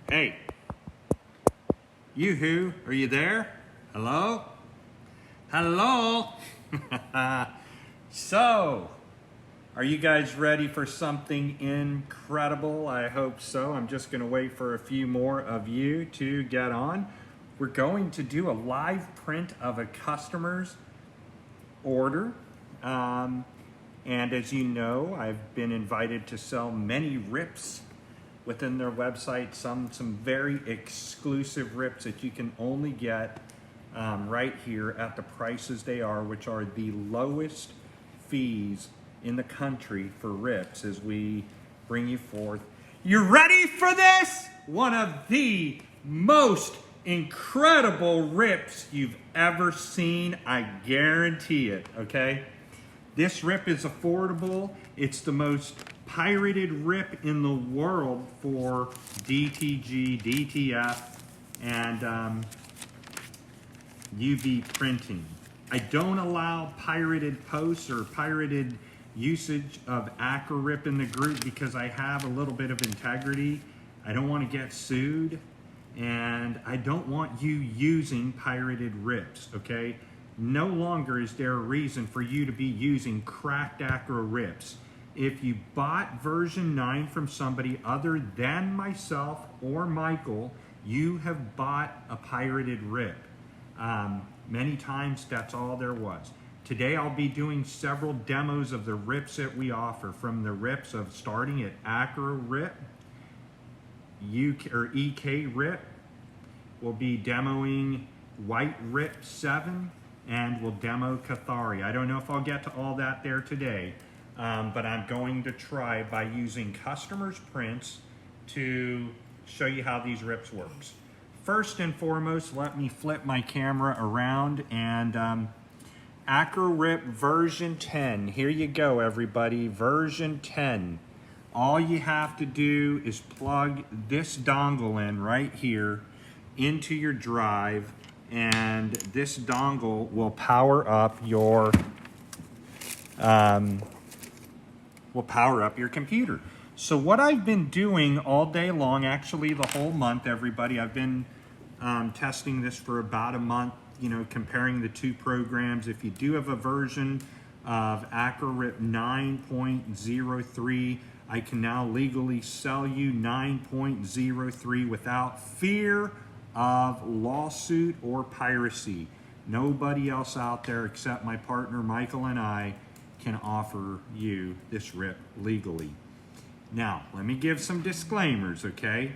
Hey, you-hoo, are you there? Hello? Hello? So, are you guys ready for something incredible? I hope so. I'm just going to wait for a few more of you to get on. We're going to do a live print of a customer's order. And as you know, I've been invited to sell many rips within their website, some very exclusive rips that you can only get right here at the prices they are, which are the lowest fees in the country for rips as we bring you forth. You ready for this? One of the most incredible rips you've ever seen, I guarantee it, okay? This rip is affordable. It's the most pirated rip in the world for DTG, DTF, and UV printing. I don't allow pirated posts or pirated usage of AcroRip in the group because I have a little bit of integrity. I don't want to get sued, and I don't want you using pirated rips, okay? No longer is there a reason for you to be using cracked AcroRips. If you bought version 9 from somebody other than myself or Michael, you have bought a pirated rip. Many times that's all there was. Today I'll be doing several demos of the rips that we offer, from the rips of starting at AcroRip, EK Rip. We'll be demoing White Rip 7, and we'll demo Cathari. I don't know if I'll get to all that there today, but I'm going to try by using customers' prints to show you how these rips works. First and foremost, let me flip my camera around, and AcroRip version 10. Here you go, everybody, version 10. All you have to do is plug this dongle in right here into your drive, and this dongle will power up your computer. So what I've been doing all day long, actually the whole month, everybody, I've been testing this for about a month, you know, comparing the two programs. If you do have a version of AcroRip 9.03, I can now legally sell you 9.03 without fear of lawsuit or piracy. Nobody else out there except my partner Michael and I can offer you this rip legally. Now, let me give some disclaimers, okay?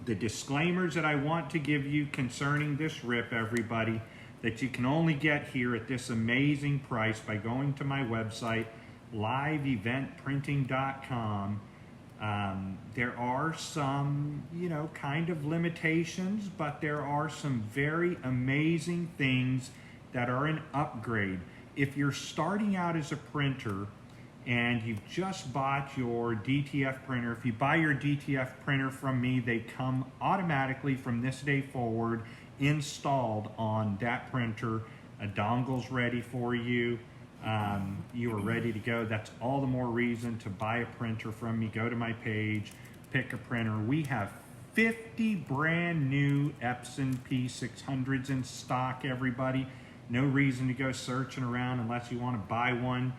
The disclaimers that I want to give you concerning this rip, everybody, that you can only get here at this amazing price by going to my website, liveeventprinting.com. There are some, you know, kind of limitations, but there are some very amazing things that are an upgrade. If you're starting out as a printer and you've just bought your DTF printer, if you buy your DTF printer from me, they come automatically from this day forward installed on that printer. A dongle's ready for you. You are ready to go. That's all the more reason to buy a printer from me. Go to my page, pick a printer. We have 50 brand new Epson P600s in stock, everybody. No reason to go searching around unless you want to buy one,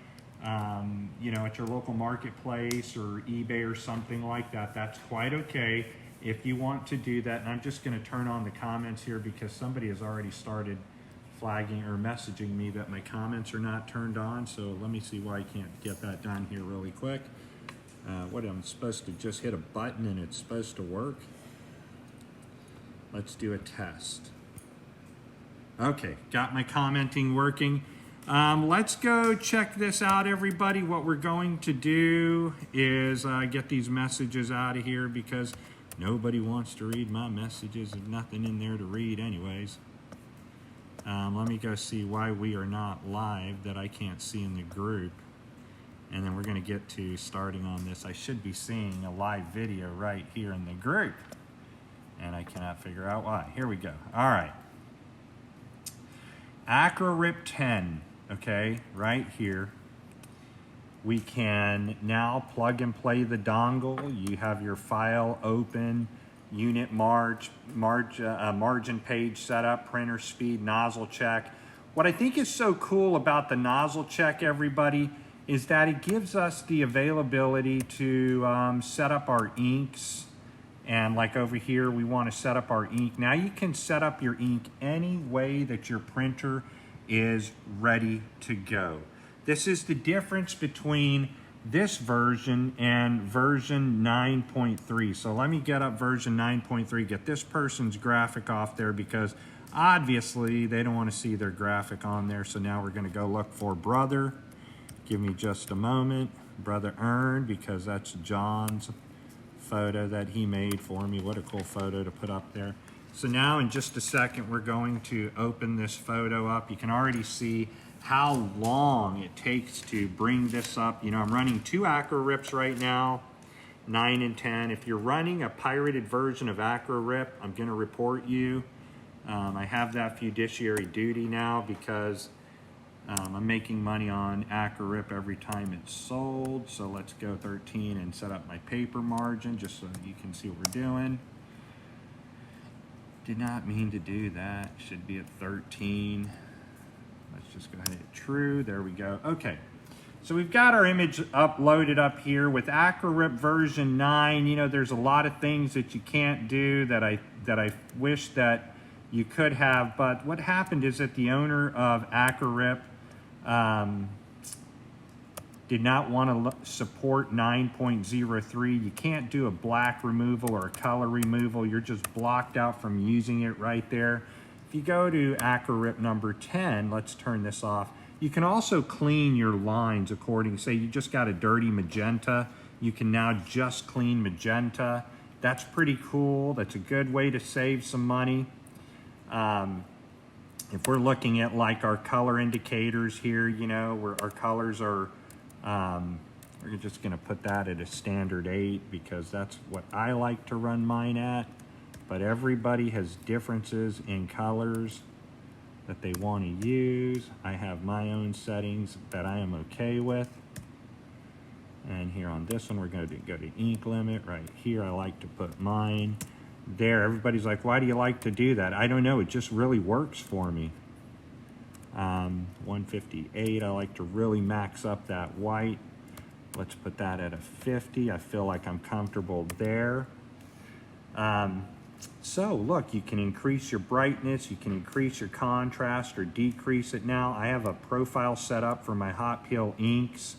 you know, at your local marketplace or eBay or something like that. That's quite okay if you want to do that. And I'm just going to turn on the comments here because somebody has already started flagging or messaging me that my comments are not turned on. So let me see why I can't get that done here really quick. What, I'm supposed to just hit a button and it's supposed to work? Let's do a test. Okay, got my commenting working. Let's go check this out, everybody. What we're going to do is get these messages out of here because nobody wants to read my messages. There's nothing in there to read anyways. Let me go see why we are not live that I can't see in the group. And then we're going to get to starting on this. I should be seeing a live video right here in the group. And I cannot figure out why. Here we go. All right. AcroRip 10, okay, right here. We can now plug and play the dongle. You have your file open. unit margin page setup, printer speed, nozzle check. What I think is so cool about the nozzle check, everybody, is that it gives us the availability to set up our inks. And like over here, we want to set up our ink. Now you can set up your ink any way that your printer is ready to go. This is the difference between this version and version 9.3. So let me get up version 9.3, get this person's graphic off there because obviously they don't want to see their graphic on there. So now we're going to go look for brother. Give me just a moment. Brother Earn, because that's John's photo that he made for me. What a cool photo to put up there. So now in just a second, we're going to open this photo up. You can already see how long it takes to bring this up. You know, I'm running 2 AcroRips right now, 9 and 10. If you're running a pirated version of AcroRip, I'm gonna report you. I have that fiduciary duty now because I'm making money on AcroRip every time it's sold. So let's go 13 and set up my paper margin just so you can see what we're doing. Did not mean to do that. Should be at 13. Let's just go ahead and hit true. There we go. Okay. So we've got our image uploaded up here with AcroRip version 9. You know, there's a lot of things that you can't do that I wish that you could have. But what happened is that the owner of AcroRip did not want to support 9.03. You can't do a black removal or a color removal. You're just blocked out from using it right there. If you go to AcroRip number 10, let's turn this off. You can also clean your lines according, say you just got a dirty magenta, you can now just clean magenta. That's pretty cool. That's a good way to save some money. If we're looking at like our color indicators here, you know, where our colors are, we're just gonna put that at a standard 8 because that's what I like to run mine at. But everybody has differences in colors that they want to use. I have my own settings that I am okay with. And here on this one, we're going to go to ink limit right here. I like to put mine there. Everybody's like, why do you like to do that? I don't know. It just really works for me. 158, I like to really max up that white. Let's put that at a 50. I feel like I'm comfortable there. So look, you can increase your brightness, you can increase your contrast or decrease it now. I have a profile set up for my hot peel inks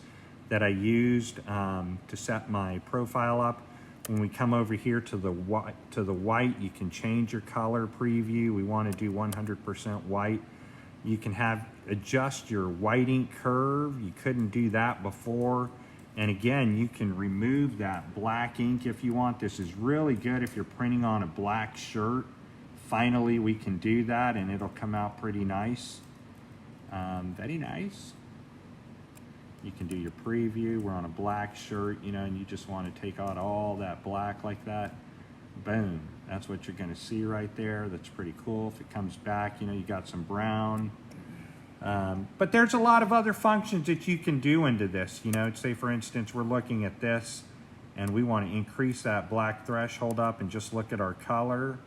that I used to set my profile up. When we come over here to the white, you can change your color preview. We want to do 100% white. You can adjust your white ink curve. You couldn't do that before. And again, you can remove that black ink if you want. This is really good if you're printing on a black shirt. Finally, we can do that and it'll come out pretty nice. Very nice. You can do your preview. We're on a black shirt, you know, and you just want to take out all that black like that. Boom. That's what you're going to see right there. That's pretty cool. If it comes back, you know, you got some brown. But there's a lot of other functions that you can do into this. You know, say for instance, we're looking at this and we want to increase that black threshold up and just look at our color.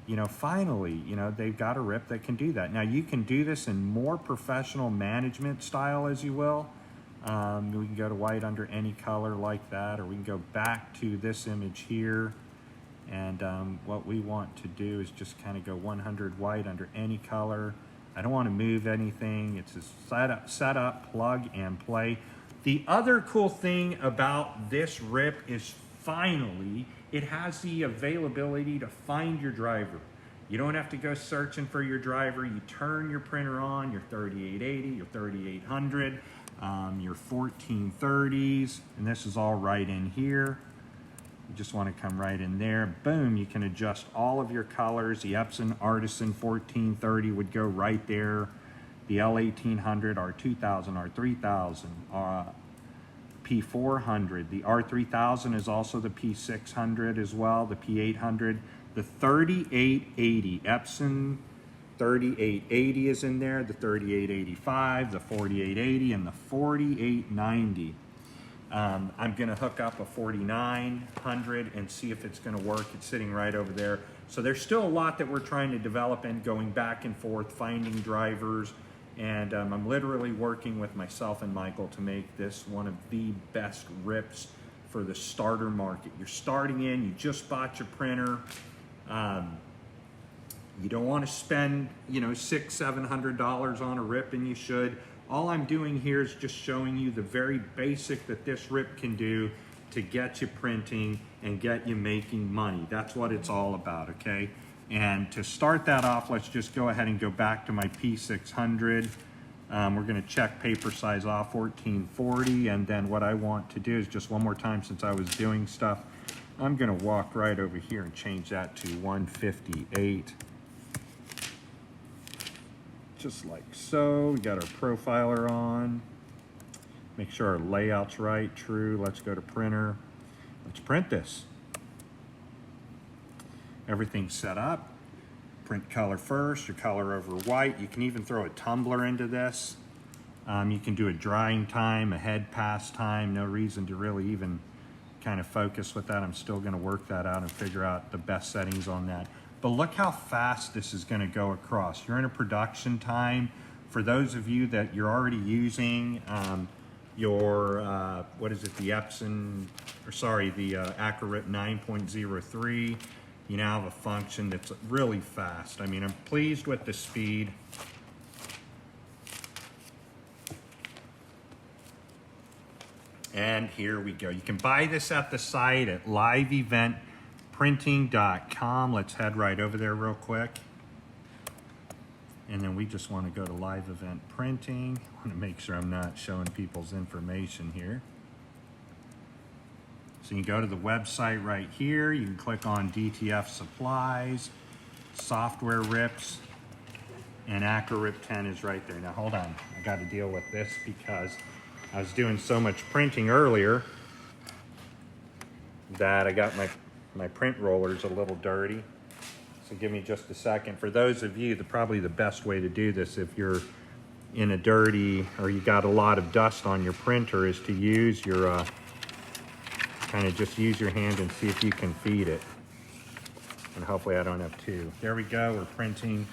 You know, finally, you know, they've got a rip that can do that. Now you can do this in more professional management style, as you will. We can go to white under any color like that, or we can go back to this image here. And what we want to do is just kind of go 100 white under any color. I don't want to move anything. It's a set up, plug and play. The other cool thing about this rip is finally, it has the availability to find your driver. You don't have to go searching for your driver. You turn your printer on, your 3880, your 3800, your 1430s, and this is all right in here. You just want to come right in there. Boom, you can adjust all of your colors. The Epson Artisan 1430 would go right there. The L1800, R2000, R3000, P400. The R3000 is also the P600 as well, the P800. The 3880, Epson 3880 is in there, the 3885, the 4880, and the 4890. I'm gonna hook up a 4900 and see if it's gonna work. It's sitting right over there. So there's still a lot that we're trying to develop and going back and forth, finding drivers. And I'm literally working with myself and Michael to make this one of the best rips for the starter market. You're starting in, you just bought your printer. You don't want to spend, you know, $600–700 on a rip, and you should. All I'm doing here is just showing you the very basic that this rip can do to get you printing and get you making money. That's what it's all about, okay? And to start that off, let's just go ahead and go back to my P600. We're gonna check paper size off 1440, and then what I want to do is just one more time, since I was doing stuff, I'm gonna walk right over here and change that to 158. Just like so. We got our profiler on. Make sure our layout's right, true. Let's go to printer. Let's print this. Everything's set up. Print color first, your color over white. You can even throw a tumbler into this. You can do a drying time, a head pass time. No reason to really even kind of focus with that. I'm still gonna work that out and figure out the best settings on that. But look how fast this is gonna go across. You're in a production time. For those of you that you're already using your, what is it, the Epson, or sorry, the AcroRip 9.03, you now have a function that's really fast. I mean, I'm pleased with the speed. And here we go. You can buy this at the site at liveeventprinting.com. Let's head right over there real quick. And then we just want to go to live event printing. I want to make sure I'm not showing people's information here. So you can go to the website right here. You can click on DTF supplies, software rips, and AcroRip 10 is right there. Now hold on, I got to deal with this because I was doing so much printing earlier that I got my print rollers a little dirty. So give me just a second. For those of you, probably the best way to do this if you're in a dirty, or you got a lot of dust on your printer, is to use your, kind of just use your hand and see if you can feed it. And hopefully I don't have two. There we go, we're printing.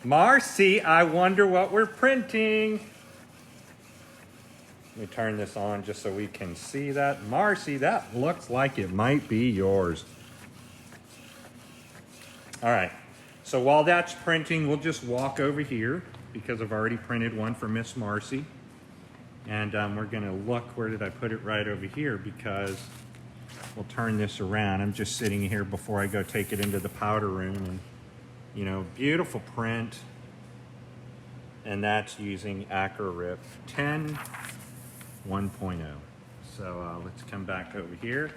Marcy, I wonder what we're printing. Let me turn this on just so we can see that. Marcy, that looks like it might be yours. All right, so while that's printing, we'll just walk over here because I've already printed one for Miss Marcy. And we're gonna look, where did I put it? Right over here, because we'll turn this around. I'm just sitting here before I go take it into the powder room, and you know, beautiful print. And that's using AcroRip 10 1.0. So let's come back over here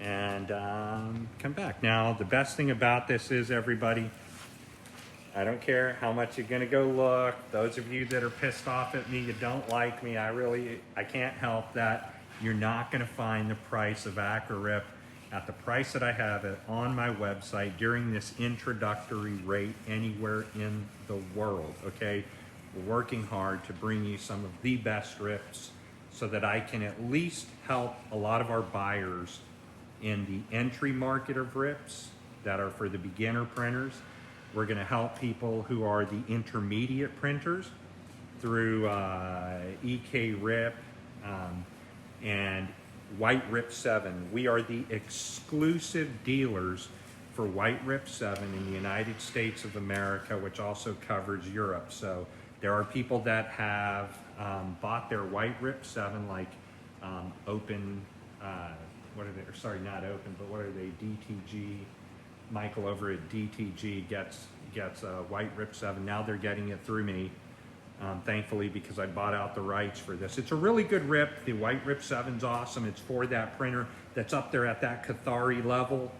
and come back. Now, the best thing about this is, everybody, I don't care how much you're gonna go look. Those of you that are pissed off at me, you don't like me, I can't help that. You're not gonna find the price of AcroRip at the price that I have it on my website during this introductory rate anywhere in the world, okay? We're working hard to bring you some of the best rips so that I can at least help a lot of our buyers in the entry market of rips that are for the beginner printers. We're gonna help people who are the intermediate printers through AcroRip and White Rip 7. We are the exclusive dealers for White Rip 7 in the United States of America, which also covers Europe. So there are people that have bought their White Rip 7, like Open, what are they, or sorry, not Open, but what are they, DTG. Michael over at DTG gets White Rip 7. Now they're getting it through me. Thankfully, because I bought out the rights for this. It's a really good rip. The White Rip 7's awesome. It's for that printer that's up there at that Cathari level.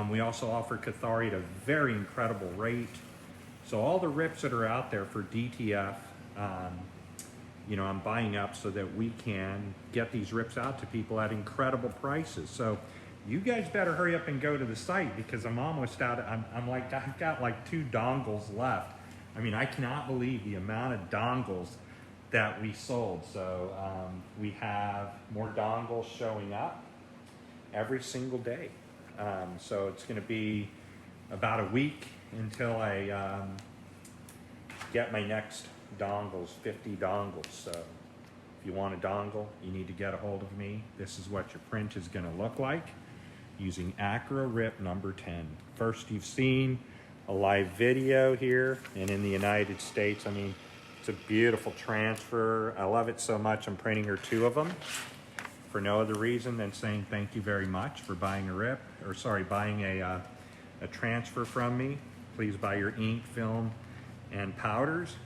We also offer Cathari at a very incredible rate. So all the rips that are out there for DTF, you know, I'm buying up so that we can get these rips out to people at incredible prices. So you guys better hurry up and go to the site, because I'm almost out. I'm like, I've got like 2 dongles left. I mean, I cannot believe the amount of dongles that we sold. So we have more dongles showing up every single day. So it's going to be about a week until I get my next dongles, 50 dongles. So if you want a dongle, you need to get a hold of me. This is what your print is going to look like using AcroRip number 10. First, you've seen a live video here, and in the United States, I mean, it's a beautiful transfer. I love it so much, I'm printing her 2 of them for no other reason than saying thank you very much for buying a rip, or sorry, buying a transfer from me. Please buy your ink, film, and powders.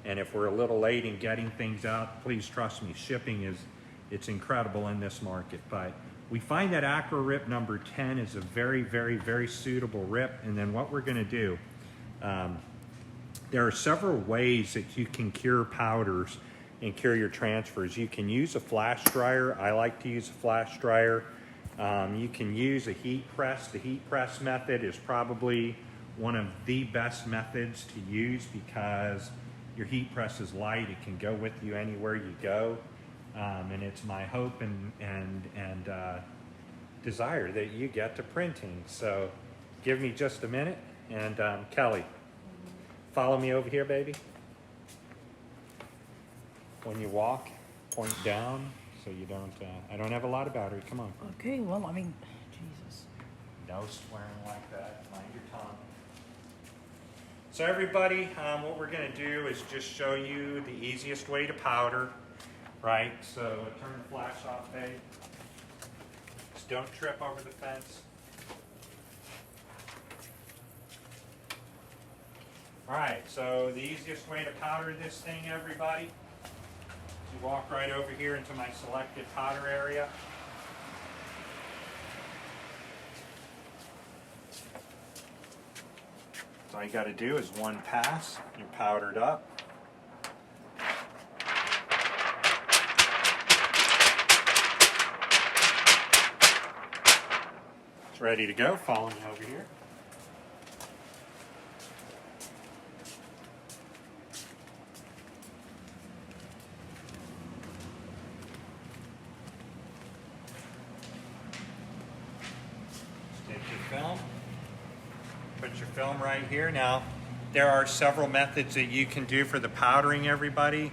And if we're a little late in getting things out, please trust me, shipping it's incredible in this market. But we find that AcroRip number 10 is a very, very, very suitable rip. And then what we're going to do, there are several ways that you can cure powders and cure your transfers. You can use a flash dryer. I like to use a flash dryer. You can use a heat press. The heat press method is probably one of the best methods to use because your heat press is light. It can go with you anywhere you go. And it's my hope and desire that you get to printing. So give me just a minute. And Kelly, follow me over here, baby. When you walk, point down so you don't, I don't have a lot of battery. Come on. Okay, well, I mean, Jesus. No swearing like that. Mind your tongue. So everybody, what we're going to do is just show you the easiest way to powder. Right, so turn the flash off, babe. Just don't trip over the fence. All right, so the easiest way to powder this thing, everybody, is you walk right over here into my selected powder area. So all you got to do is one pass, you're powdered up. It's ready to go. Follow me over here. Take your film. Put your film right here. Now, there are several methods that you can do for the powdering, everybody.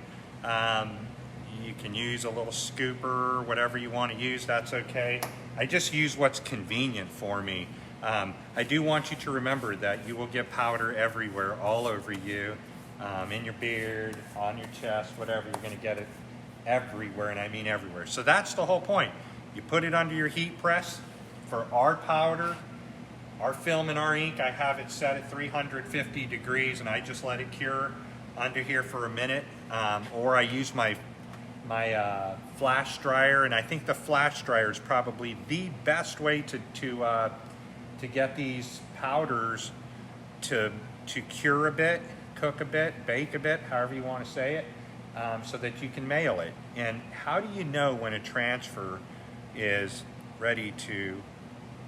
You can use a little scooper, whatever you want to use, that's okay. I just use what's convenient for me. I do want you to remember that you will get powder everywhere, all over you, in your beard, on your chest, whatever. You're going to get it everywhere, and I mean everywhere. So that's the whole point. You put it under your heat press. For our powder, our film and our ink, I have it set at 350 degrees, and I just let it cure under here for a minute. Or I use my flash dryer, and I think the flash dryer is probably the best way to get these powders to cure a bit, cook a bit, bake a bit, however you want to say it, so that you can mail it. And how do you know when a transfer is ready to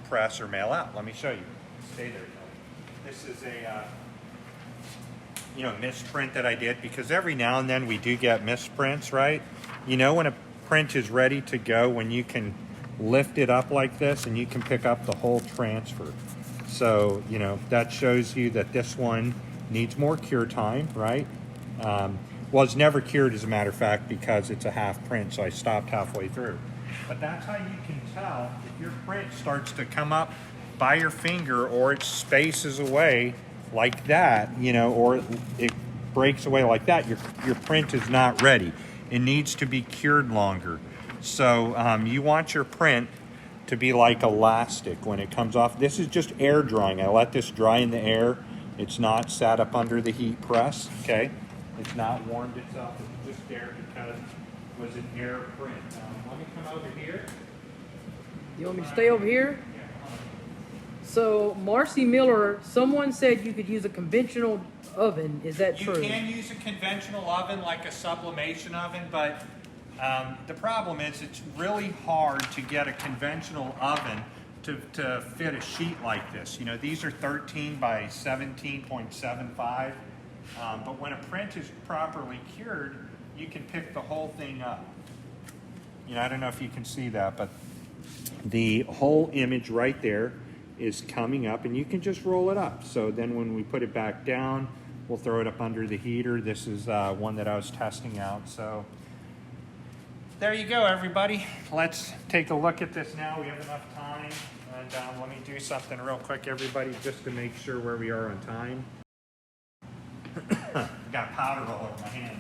press or mail out? Let me show you. Stay there. This is a misprint that I did, because every now and then we do get misprints, right? You know when a print is ready to go, when you can lift it up like this and you can pick up the whole transfer. So, that shows you that this one needs more cure time, right? Well, it's never cured, as a matter of fact, because it's a half print, so I stopped halfway through. But that's how you can tell if your print starts to come up by your finger, or it spaces away like that, or it breaks away like that, your print is not ready. It needs to be cured longer. So you want your print to be like elastic when it comes off. This is just air drying. I let this dry in the air. It's not sat up under the heat press, okay? It's not warmed itself. It's just air because it was an air print. Let me come over here. You want me to stay over here? So, Marcy Miller, someone said you could use a conventional oven. Is that true? You can use a conventional oven, like a sublimation oven, but the problem is it's really hard to get a conventional oven to fit a sheet like this. You know, these are 13 by 17.75, but when a print is properly cured, you can pick the whole thing up. You know, I don't know if you can see that, but the whole image right there is coming up, and you can just roll it up. So then when we put it back down, we'll throw it up under the heater. This is one that I was testing out. So there you go, everybody. Let's take a look at this now. We have enough time. And let me do something real quick, everybody, just to make sure where we are on time. Got powder all over my hand.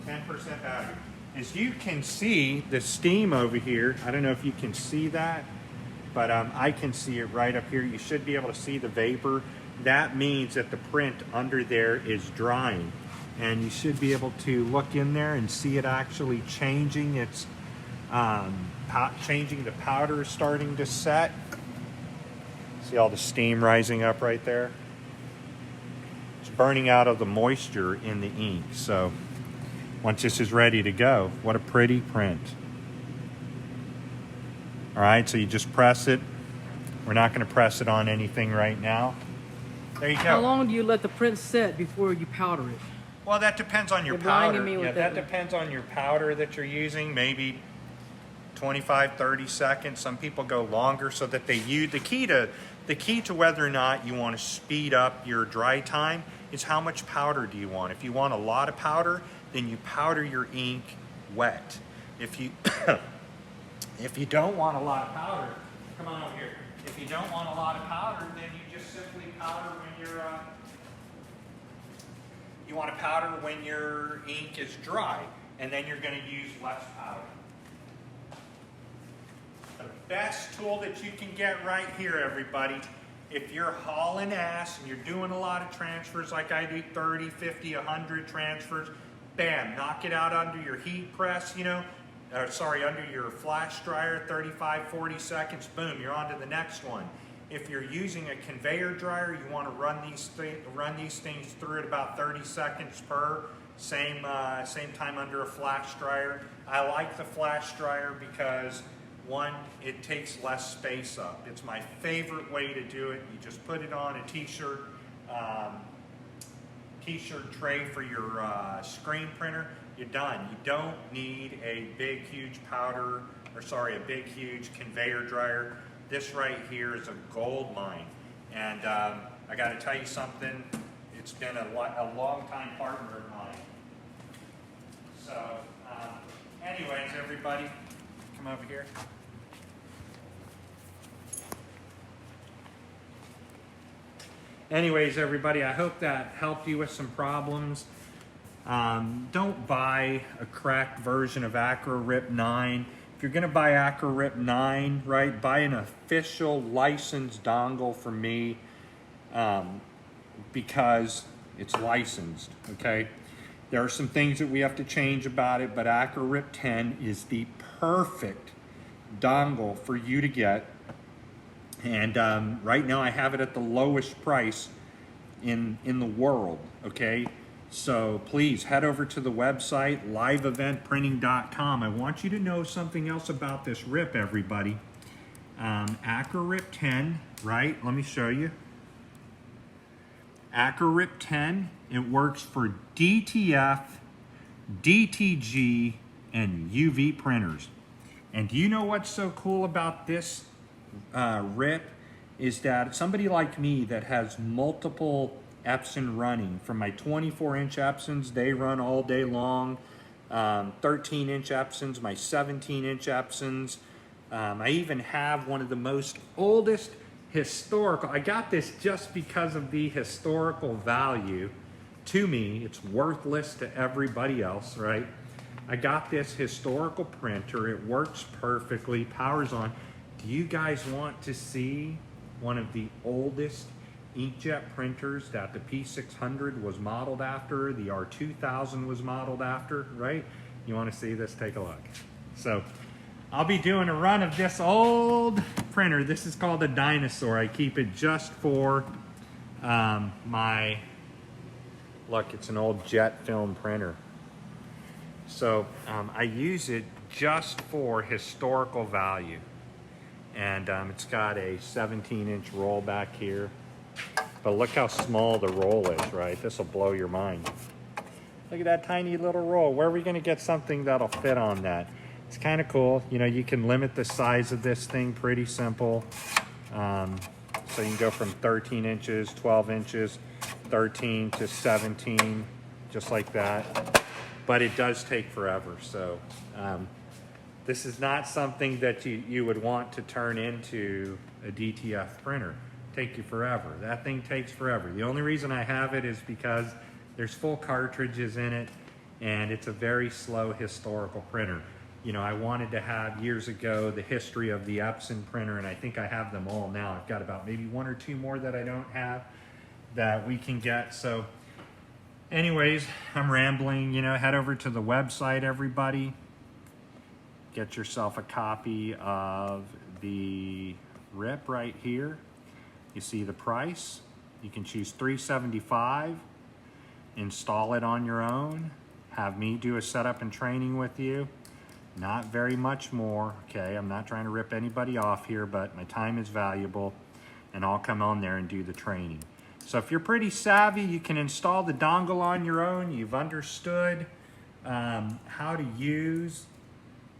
10% battery. As you can see, the steam over here, I don't know if you can see that, but I can see it right up here. You should be able to see the vapor. That means that the print under there is drying. And you should be able to look in there and see it actually changing. It's changing, the powder is starting to set. See all the steam rising up right there? It's burning out of the moisture in the ink. So once this is ready to go, what a pretty print. All right, so you just press it. We're not going to press it on anything right now. There you go. How long do you let the print set before you powder it? Well, that depends on your You're blinding powder. me with Yeah, that that depends on your powder that you're using. Maybe 25, 30 seconds. Some people go longer so that they use the key to whether or not you want to speed up your dry time is how much powder do you want. If you want a lot of powder, then you powder your ink wet. If you if you don't want a lot of powder, come on over here. If you don't want a lot of powder, then you just simply powder when you're you want to powder when your ink is dry, and then you're going to use less powder. The best tool that you can get right here, everybody, if you're hauling ass and you're doing a lot of transfers like I do, 30, 50, 100 transfers, bam, knock it out under your heat press, you know, under your flash dryer, 35, 40 seconds, boom, you're on to the next one. If you're using a conveyor dryer, you want to run these things through at about 30 seconds per, same time under a flash dryer. I like the flash dryer because, one, it takes less space up. It's my favorite way to do it. You just put it on a t-shirt tray for your screen printer. You're done. You don't need a big, huge a big, huge conveyor dryer. This right here is a gold mine. And I got to tell you something, it's been a long time partner of mine. So, anyways, everybody, come over here. Anyways, everybody, I hope that helped you with some problems. Don't buy a cracked version of AcroRip 9. If you're going to buy AcroRip 9, right, buy an official licensed dongle from me because it's licensed, okay? There are some things that we have to change about it, but AcroRip 10 is the perfect dongle for you to get. And right now I have it at the lowest price in the world, okay? So please head over to the website, liveeventprinting.com. I want you to know something else about this rip, everybody. AcroRip 10, right? Let me show you. AcroRip 10, it works for DTF, DTG, and UV printers. And do you know what's so cool about this rip is that somebody like me that has multiple Epson running, from my 24-inch Epsons, they run all day long, 13-inch Epsons, my 17-inch Epsons. I even have one of the most oldest historical, I got this just because of the historical value to me. It's worthless to everybody else, right? I got this historical printer. It works perfectly, power's on. Do you guys want to see one of the oldest inkjet printers that the P600 was modeled after, the R2000 was modeled after, right? You want to see this? Take a look. So I'll be doing a run of this old printer. This is called a dinosaur. I keep it just for look, it's an old jet film printer. So I use it just for historical value. And it's got a 17-inch roll back here. But look how small the roll is, right? This will blow your mind. Look at that tiny little roll. Where are we gonna get something that'll fit on that? It's kind of cool. You know, you can limit the size of this thing pretty simple. So you can go from 13 inches, 12 inches, 13 to 17, just like that. But it does take forever. So this is not something that you would want to turn into a DTF printer. Take you forever. That thing takes forever. The only reason I have it is because there's full cartridges in it, and it's a very slow historical printer. You know, I wanted to have years ago the history of the Epson printer, and I think I have them all now. I've got about maybe 1 or 2 more that I don't have that we can get. So anyways, I'm rambling. You know, head over to the website, everybody. Get yourself a copy of the Rip right here. You see the price. You can choose $375. Install it on your own. Have me do a setup and training with you. Not very much more, okay? I'm not trying to rip anybody off here, but my time is valuable, and I'll come on there and do the training. So if you're pretty savvy, you can install the dongle on your own. You've understood how to use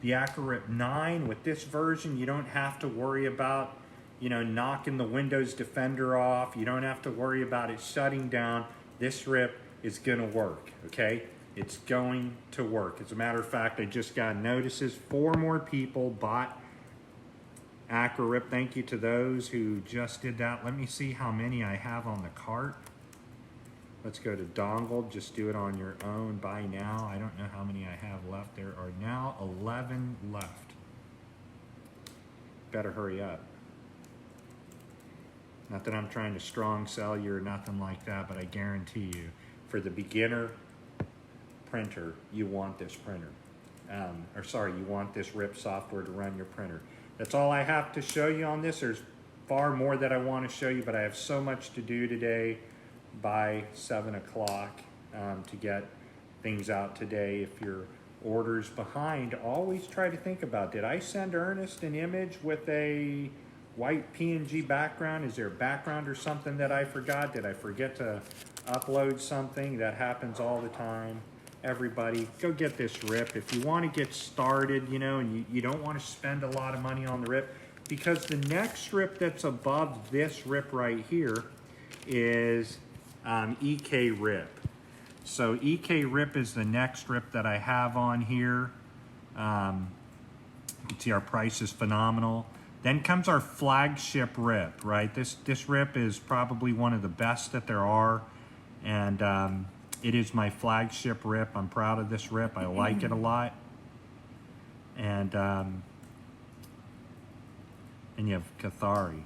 the AcroRip 9. With this version, you don't have to worry about, you know, knocking the Windows Defender off. You don't have to worry about it shutting down. This Rip is gonna work, okay? It's going to work. As a matter of fact, I just got notices 4 more people bought AcroRip. Thank you to those who just did that. Let me see how many I have on the cart. Let's go to dongle. Just do it on your own. Buy now. I don't know how many I have left. There are now 11 left. Better hurry up. Not that I'm trying to strong sell you or nothing like that, but I guarantee you, for the beginner printer, you want this printer. You want this Rip software to run your printer. That's all I have to show you on this. There's far more that I want to show you, but I have so much to do today by 7 o'clock to get things out today. If your order's behind, always try to think about, did I send Ernest an image with a white PNG background? Is there a background or something that I forgot? Did I forget to upload something? That happens all the time. Everybody, go get this Rip. If you want to get started, you know, and you don't want to spend a lot of money on the Rip, because the next Rip that's above this Rip right here is AcroRip. So AcroRip is the next Rip that I have on here. You can see our price is phenomenal. Then comes our flagship Rip, right? This Rip is probably one of the best that there are, and it is my flagship Rip. I'm proud of this Rip. I like it a lot. And you have Cathari.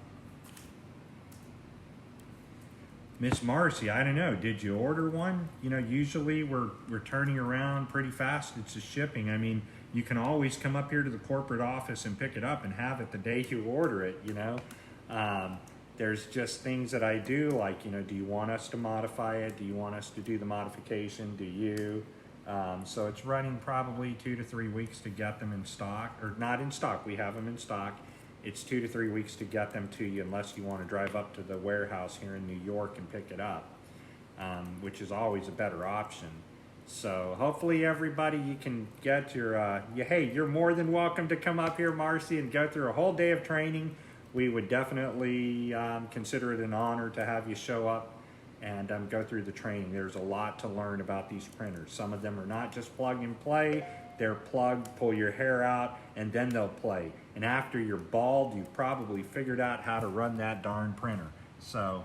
Miss Marcy, I don't know, did you order one? You know, usually we're turning around pretty fast. It's the shipping. I mean, you can always come up here to the corporate office and pick it up and have it the day you order it, you know. There's just things that I do, like, you know, do you want us to modify it? Do you want us to do the modification? Do you? So it's running probably 2 to 3 weeks to get them in stock, or not in stock, we have them in stock. It's 2 to 3 weeks to get them to you, unless you want to drive up to the warehouse here in New York and pick it up, which is always a better option. So hopefully everybody, you can get your, hey, you're more than welcome to come up here, Marcy, and go through a whole day of training. We would definitely consider it an honor to have you show up and go through the training. There's a lot to learn about these printers. Some of them are not just plug and play. They're plug, pull your hair out, and then they'll play. And after you're bald, you've probably figured out how to run that darn printer. So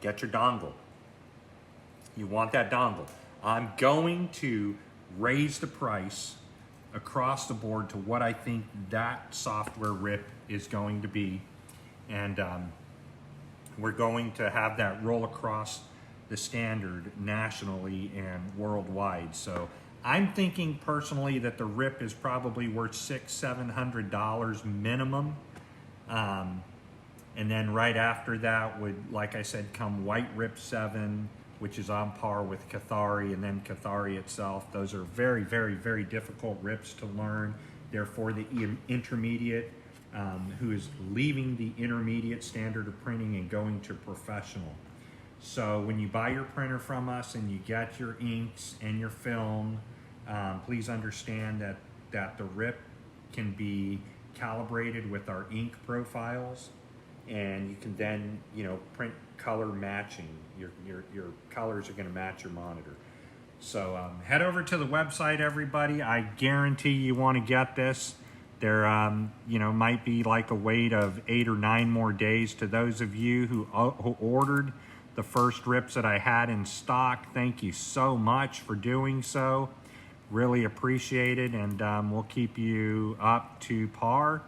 get your dongle. You want that dongle. I'm going to raise the price across the board to what I think that software Rip is going to be. And we're going to have that roll across the standard nationally and worldwide. So I'm thinking personally that the Rip is probably worth $600–700 minimum. And then right after that would, like I said, come White Rip 7, which is on par with Cathari, and then Cathari itself. Those are very, very, very difficult Rips to learn. They're for the intermediate, who is leaving the intermediate standard of printing and going to professional. So when you buy your printer from us and you get your inks and your film, please understand that the Rip can be calibrated with our ink profiles, and you can then, you know, print color matching. Your colors are going to match your monitor. So head over to the website, everybody. I guarantee you want to get this. There, you know, might be like a wait of 8 or 9 more days. To those of you who ordered the first Rips that I had in stock, thank you so much for doing so. Really appreciate it, and we'll keep you up to par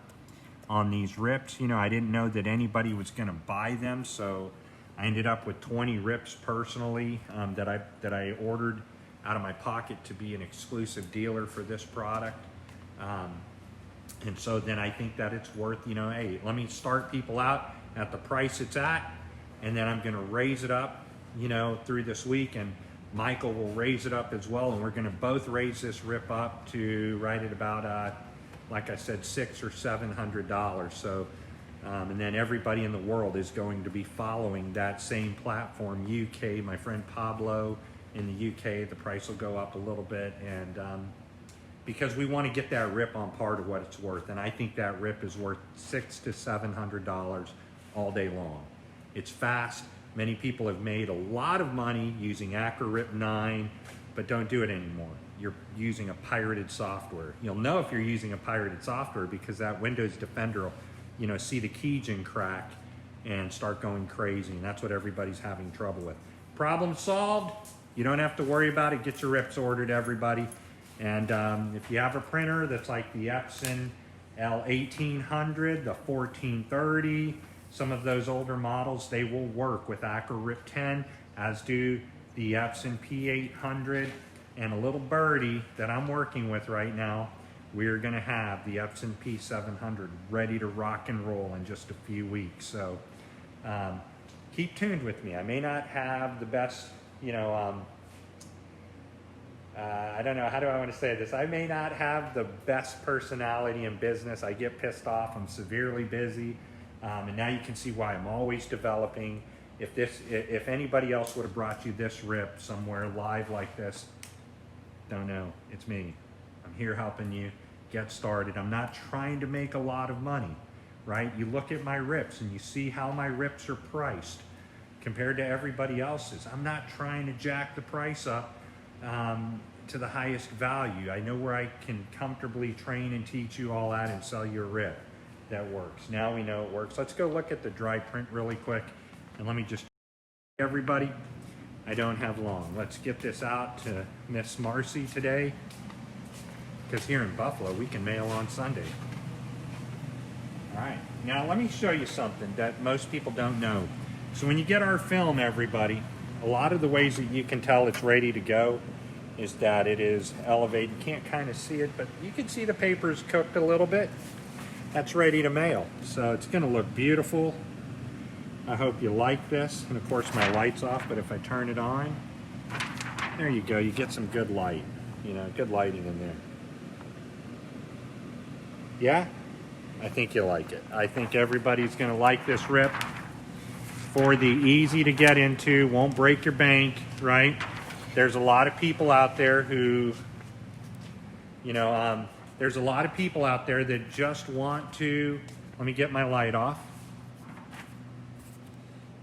on these Rips. You know, I didn't know that anybody was going to buy them, so I ended up with 20 Rips personally that I ordered out of my pocket to be an exclusive dealer for this product. And so then I think that it's worth, you know, hey, let me start people out at the price it's at, and then I'm going to raise it up, you know, through this week, and Michael will raise it up as well, and we're going to both raise this Rip up to right at about, like I said, $600 or $700. So, and then everybody in the world is going to be following that same platform. UK, my friend Pablo in the UK, the price will go up a little bit, and because we want to get that Rip on par to what it's worth, and I think that Rip is worth $600 to $700 all day long. It's fast. Many people have made a lot of money using AcroRip 9, but don't do it anymore. You're using a pirated software. You'll know if you're using a pirated software because that Windows Defender will, you know, see the keygen crack and start going crazy, and that's what everybody's having trouble with. Problem solved. You don't have to worry about it. Get your Rips ordered, everybody. And if you have a printer that's like the Epson L1800, the 1430, some of those older models, they will work with AcroRip 10, as do the Epson P800, and a little birdie that I'm working with right now. We're gonna have the Epson P700 ready to rock and roll in just a few weeks. So keep tuned with me. I may not have the best, you know, I don't know, how do I want to say this? I may not have the best personality in business. I get pissed off, I'm severely busy. And now you can see why I'm always developing. If anybody else would have brought you this Rip somewhere live like this, don't know, it's me. I'm here helping you get started. I'm not trying to make a lot of money, right? You look at my Rips and you see how my Rips are priced compared to everybody else's. I'm not trying to jack the price up to the highest value. I know where I can comfortably train and teach you all that and sell you a Rip that works. Now we know it works. Let's go look at the dry print really quick, and let me just, everybody, I don't have long. Let's get this out to Miss Marcy today, because here in Buffalo we can mail on Sunday. All right, now let me show you something that most people don't know. So when you get our film, everybody, a lot of the ways that you can tell it's ready to go is that it is elevated. You can't kind of see it, but you can see the paper's cooked a little bit. That's ready to mail. So it's gonna look beautiful. I hope you like this. And of course my light's off, but if I turn it on, there you go, you get some good light. You know, good lighting in there. Yeah, I think you like it. I think everybody's gonna like this Rip. For the easy to get into, won't break your bank, right? There's a lot of people out there who, you know, there's a lot of people out there that just want to, let me get my light off.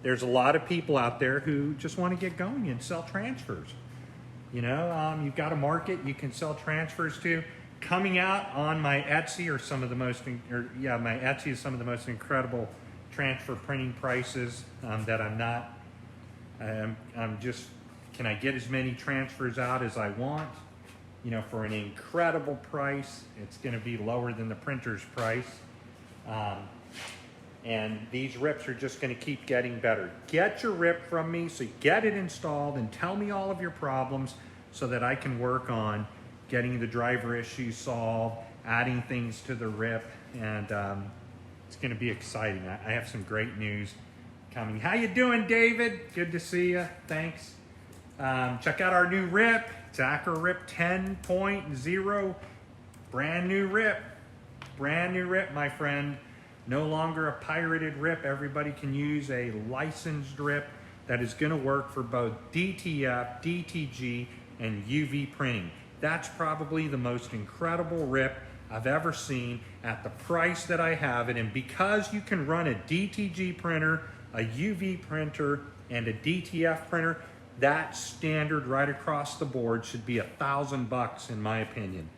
There's a lot of people out there who just want to get going and sell transfers. You know, you've got a market you can sell transfers to. Coming out on my Etsy are some of the most, my Etsy is some of the most incredible transfer printing prices that I'm just, can I get as many transfers out as I want? You know, for an incredible price. It's going to be lower than the printer's price. And these Rips are just going to keep getting better. Get your Rip from me, so get it installed and tell me all of your problems so that I can work on getting the driver issues solved, adding things to the Rip, and it's going to be exciting. I have some great news coming. How you doing, David? Good to see you. Thanks. Check out our new Rip. It's AcroRip 10.0, brand new Rip. brand new rip, my friend. No longer a pirated rip. Everybody can use a licensed rip that is going to work for both DTF, DTG, and UV printing. That's probably the most incredible rip I've ever seen at the price that I have it. And because you can run a DTG printer, a UV printer, and a DTF printer, that standard right across the board should be $1,000 in my opinion.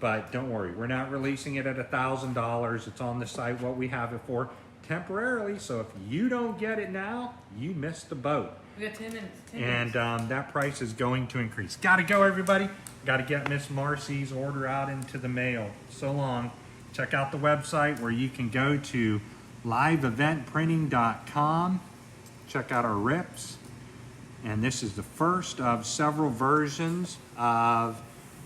But don't worry, we're not releasing it at $1,000. It's on the site what we have it for temporarily. So if you don't get it now, you missed the boat. We got 10 minutes. And that price is going to increase. Gotta go, everybody. Gotta get Miss Marcy's order out into the mail. So long. Check out the website where you can go to liveeventprinting.com. Check out our rips. And this is the first of several versions of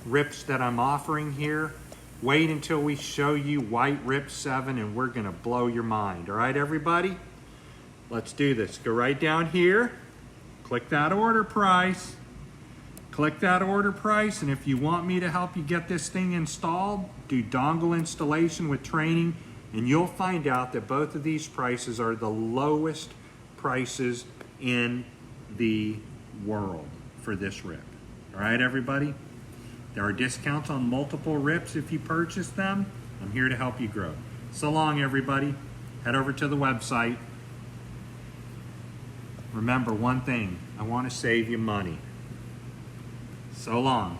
rips that I'm offering here. Wait until we show you White Rip 7 and we're gonna blow your mind. All right, everybody? Let's do this. Go right down here. Click that order price. Click that order price, and if you want me to help you get this thing installed, do dongle installation with training, and you'll find out that both of these prices are the lowest prices in the world for this rip. All right, everybody? There are discounts on multiple rips if you purchase them. I'm here to help you grow. So long, everybody. Head over to the website. Remember one thing, I want to save you money. So long.